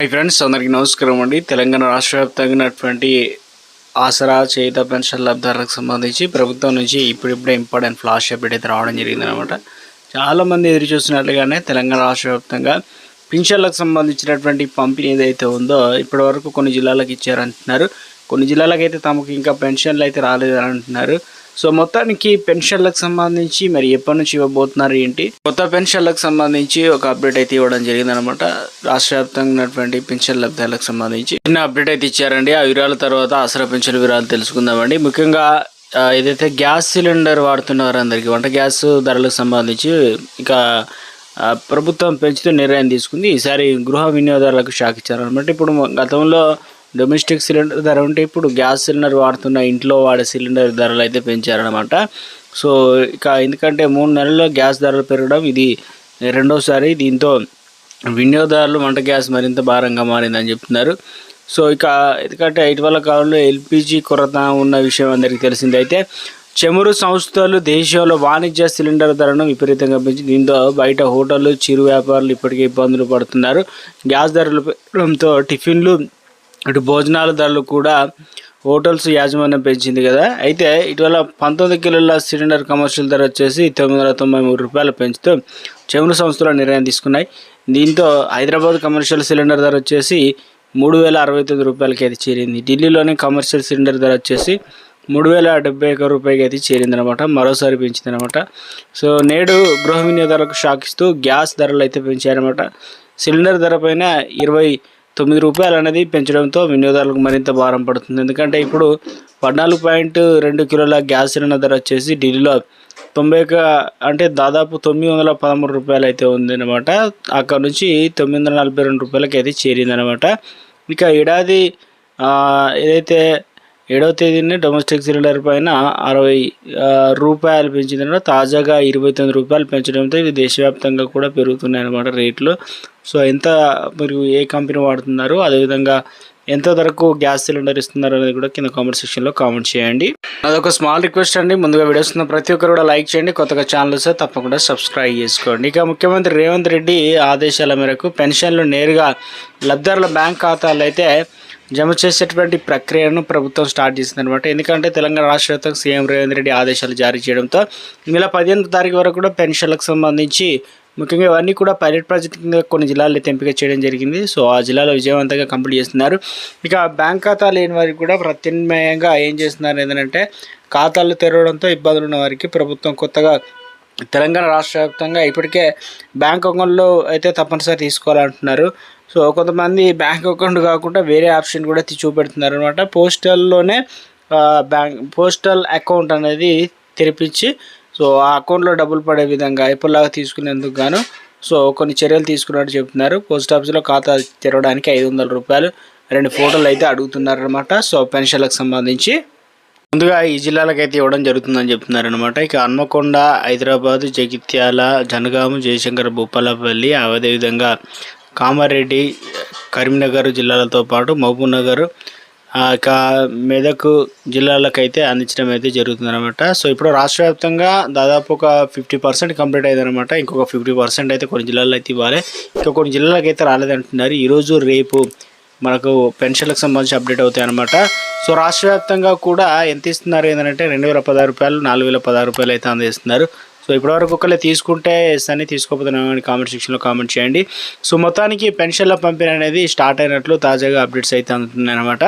Hi friends, అందరికీ నమస్కారం అండి. తెలంగాణ రాష్ట్ర వ్యాప్తంగా ఉన్నటువంటి ఆసరా చేయుత పెన్షన్ లబ్ధిదారులకు సంబంధించి ప్రభుత్వం నుంచి ఇప్పుడిప్పుడే ఇంపార్టెంట్ ఫ్లాష్ అప్డేట్ అయితే రావడం జరిగిందనమాట. చాలామంది ఎదురు చూస్తున్నట్లుగానే తెలంగాణ రాష్ట్ర వ్యాప్తంగా పింఛన్లకు సంబంధించినటువంటి పంపిణీ ఏదైతే ఉందో ఇప్పటి వరకు కొన్ని జిల్లాలకు ఇచ్చారంటున్నారు. కొన్ని జిల్లాలకు అయితే తమకు ఇంకా పెన్షన్లు అయితే రాలేదని అంటున్నారు. సో మొత్తానికి పెన్షన్లకు సంబంధించి మరి ఎప్పటి నుంచి ఇవ్వబోతున్నారు ఏంటి, కొత్త పెన్షన్లకు సంబంధించి ఒక అప్డేట్ అయితే ఇవ్వడం జరిగిందనమాట. రాష్ట్ర వ్యాప్తంగా ఉన్నటువంటి పెన్షన్ లబ్ధాలకు సంబంధించి చిన్న అప్డేట్ అయితే ఇచ్చారండి. ఆ వివరాల తర్వాత ఆసరా పెన్షన్ వివరాలు తెలుసుకుందామండి. ముఖ్యంగా ఏదైతే గ్యాస్ సిలిండర్ వాడుతున్నారు అందరికీ వంట గ్యాస్ ధరలకు సంబంధించి ఇక ప్రభుత్వం పెంచుతూ నిర్ణయం తీసుకుంది. ఈసారి గృహ వినియోగదారులకు షాక్ ఇచ్చారనమాట. ఇప్పుడు గతంలో డొమెస్టిక్ సిలిండర్ ధర ఉంటే ఇప్పుడు గ్యాస్ సిలిండర్ వాడుతున్న ఇంట్లో వాడే సిలిండర్ ధరలు అయితే పెంచారనమాట. సో ఇక ఎందుకంటే 3 నెలల్లో గ్యాస్ ధరలు పెరగడం ఇది రెండోసారి. దీంతో వినియోగదారులు వంట గ్యాస్ మరింత భారంగా మారిందని చెప్తున్నారు. సో ఇక ఎందుకంటే ఇటీవల కాలంలో ఎల్పిజి కొరత ఉన్న విషయం అందరికీ తెలిసిందే. అయితే చమురు సంస్థలు దేశంలో వాణిజ్య సిలిండర్ ధరను విపరీతంగా పెంచి దీంతో బయట హోటళ్ళు చిరు వ్యాపారులు ఇప్పటికే ఇబ్బందులు పడుతున్నారు. గ్యాస్ ధరలు పెరగడంతో టిఫిన్లు ఇటు భోజనాల ధరలు కూడా హోటల్స్ యాజమాన్యం పెంచింది కదా. అయితే ఇటీవల 19 కిలోల సిలిండర్ కమర్షియల్ ధర వచ్చేసి 993 రూపాయలు పెంచుతూ చమురు సంస్థలు నిర్ణయం తీసుకున్నాయి. దీంతో హైదరాబాద్ కమర్షియల్ సిలిండర్ ధర వచ్చేసి 3069 రూపాయలకి అయితే చేరింది. ఢిల్లీలోని కమర్షియల్ సిలిండర్ ధర వచ్చేసి 3071 రూపాయలకి అయితే చేరిందనమాట. మరోసారి పెంచిందనమాట. సో నేడు గృహ వినియోగదారులకు షాక్ ఇస్తూ గ్యాస్ ధరలు అయితే పెంచారనమాట. సిలిండర్ ధర పైన 29 రూపాయలు అనేది పెంచడంతో వినియోగదారులకు మరింత భారం పడుతుంది. ఎందుకంటే ఇప్పుడు 14.2 కిలోల గ్యాస్ సిలిండర్ ధర వచ్చేసి ఢిల్లీలో 90 అంటే దాదాపు 913 రూపాయలు అయితే ఉందన్నమాట. అక్కడ నుంచి 942 రూపాయలకి అయితే చేరిందనమాట. ఇక ఏడాది ఏదైతే 7వ తేదీని డొమెస్టిక్ సిలిండర్ పైన 60 రూపాయలు పెంచిందన్నమాట. తాజాగా 29 రూపాయలు పెంచడంతో ఇది దేశవ్యాప్తంగా కూడా పెరుగుతున్నాయి అన్నమాట రేట్లు. సో ఎంత మీరు ఏ కంపెనీ వాడుతున్నారు, అదేవిధంగా ఎంత ధరకు గ్యాస్ సిలిండర్ ఇస్తున్నారు అనేది కూడా కింద కామెంట్ సెక్షన్లో కామెంట్ చేయండి. అదొక స్మాల్ రిక్వెస్ట్ అండి. ముందుగా వీడియోస్ ఉన్న ప్రతి ఒక్కరు కూడా లైక్ చేయండి. కొత్తగా ఛానల్ వస్తే తప్పకుండా సబ్స్క్రైబ్ చేసుకోండి. ఇక ముఖ్యమంత్రి రేవంత్ రెడ్డి ఆదేశాల మేరకు పెన్షన్లు నేరుగా లబ్ధిదారుల బ్యాంక్ ఖాతాలు అయితే జమ చేసేటువంటి ప్రక్రియను ప్రభుత్వం స్టార్ట్ చేసింది అనమాట. ఎందుకంటే తెలంగాణ రాష్ట్ర వ్యాప్తంగా సీఎం రేవంత్ రెడ్డి ఆదేశాలు జారీ చేయడంతో ఈ నెల 15వ తారీఖు వరకు కూడా పెన్షన్లకు సంబంధించి ముఖ్యంగా ఇవన్నీ కూడా పైలట్ ప్రాజెక్ట్ కింద కొన్ని జిల్లాల్లో ఎంపిక చేయడం జరిగింది. సో ఆ జిల్లాలో విజయవంతంగా కంప్లీట్ చేస్తున్నారు. ఇక బ్యాంక్ ఖాతా లేని వారికి కూడా ప్రత్యామ్నాయంగా ఏం చేస్తున్నారు ఏంటంటే ఖాతాలు తెరవడంతో ఇబ్బందులు ఉన్న వారికి ప్రభుత్వం కొత్తగా తెలంగాణ రాష్ట్ర వ్యాప్తంగా ఇప్పటికే బ్యాంక్ అకౌంట్లో అయితే తప్పనిసరి తీసుకోవాలంటున్నారు. సో కొంతమంది బ్యాంక్ అకౌంట్ కాకుండా వేరే ఆప్షన్ కూడా చూపెడుతున్నారు అనమాట. పోస్టల్లోనే పోస్టల్ అకౌంట్ అనేది తెరిపించి సో ఆ అకౌంట్లో డబ్బులు పడే విధంగా ఎప్పటిలాగా తీసుకునేందుకు గాను సో కొన్ని చర్యలు తీసుకున్నట్టు చెప్తున్నారు. పోస్ట్ ఆఫీస్లో ఖాతా తెరవడానికి 500 రూపాయలు 2 ఫోటోలు అయితే అడుగుతున్నారు అనమాట. సో పెన్షన్లకు సంబంధించి ముందుగా ఈ జిల్లాలకైతే ఇవ్వడం జరుగుతుందని చెప్తున్నారు అనమాట. ఇక హన్మకొండ, హైదరాబాద్, జగిత్యాల, జనగాం, జయశంకర్, భూపాలపల్లి, అదేవిధంగా కామారెడ్డి, కరీంనగర్ జిల్లాలతో పాటు మహబూబ్ నగర్, ఇక మెదక్ జిల్లాలకైతే అందించడం అయితే జరుగుతుందన్నమాట. సో ఇప్పుడు రాష్ట్ర వ్యాప్తంగా దాదాపు ఒక 50% కంప్లీట్ అయిందనమాట. ఇంకొక 50% అయితే కొన్ని జిల్లాల్లో అయితే ఇవ్వాలి. ఇంకా కొన్ని జిల్లాలకు అయితే రాలేదంటున్నారు. ఈరోజు రేపు మనకు పెన్షన్లకు సంబంధించి అప్డేట్ అవుతాయి అనమాట. సో రాష్ట్ర వ్యాప్తంగా కూడా ఎంత ఇస్తున్నారు ఏంటంటే 2016 రూపాయలు, 4016 రూపాయలు అయితే అందిస్తున్నారు. సో ఇప్పటివరకు ఒకళ్ళే తీసుకుంటే ఎస్ అని తీసుకోకపోతున్నామని కామెంట్ సెక్షన్లో కామెంట్ చేయండి. సో మొత్తానికి పెన్షన్ల పంపిణీ అనేది స్టార్ట్ అయినట్లు తాజాగా అప్డేట్స్ అయితే అందుతున్నాయి అనమాట.